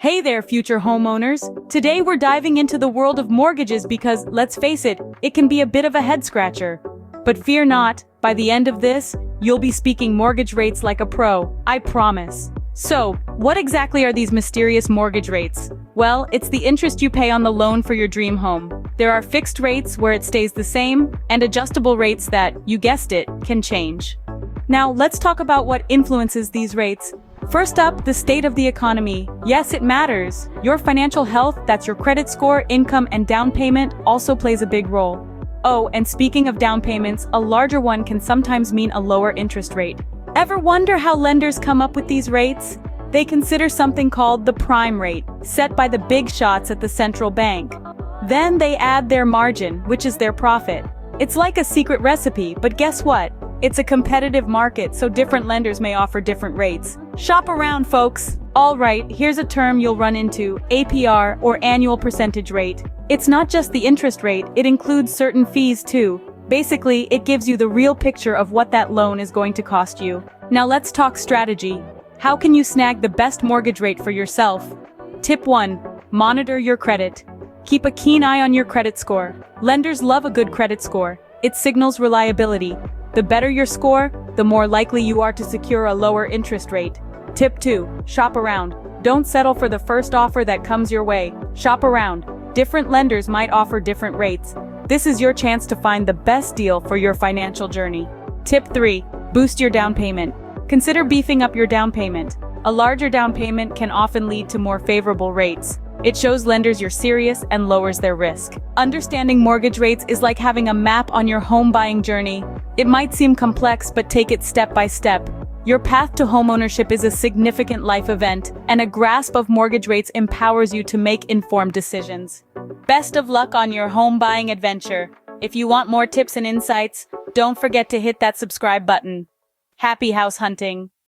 Hey there, future homeowners! Today we're diving into the world of mortgages because, let's face it, it can be a bit of a head-scratcher. But fear not, by the end of this, you'll be speaking mortgage rates like a pro, I promise. So, what exactly are these mysterious mortgage rates? Well, it's the interest you pay on the loan for your dream home. There are fixed rates where it stays the same, and adjustable rates that, you guessed it, can change. Now, let's talk about what influences these rates. First up, the state of the economy. Yes, it matters. Your financial health, that's your credit score, income, and down payment, also plays a big role. Oh, and speaking of down payments, a larger one can sometimes mean a lower interest rate. Ever wonder how lenders come up with these rates? They consider something called the prime rate, set by the big shots at the central bank. Then they add their margin, which is their profit. It's like a secret recipe, but guess what? It's a competitive market, so different lenders may offer different rates. Shop around, folks! Alright, here's a term you'll run into, APR, or annual percentage rate. It's not just the interest rate, it includes certain fees too. Basically, it gives you the real picture of what that loan is going to cost you. Now let's talk strategy. How can you snag the best mortgage rate for yourself? Tip 1. Monitor your credit. Keep a keen eye on your credit score. Lenders love a good credit score. It signals reliability. The better your score, the more likely you are to secure a lower interest rate. Tip 2. Shop around. Don't settle for the first offer that comes your way. Shop around. Different lenders might offer different rates. This is your chance to find the best deal for your financial journey. Tip 3. Boost your down payment. Consider beefing up your down payment. A larger down payment can often lead to more favorable rates. It shows lenders you're serious and lowers their risk. Understanding mortgage rates is like having a map on your home buying journey. It might seem complex, but take it step by step. Your path to homeownership is a significant life event, and a grasp of mortgage rates empowers you to make informed decisions. Best of luck on your home buying adventure. If you want more tips and insights, don't forget to hit that subscribe button. Happy house hunting!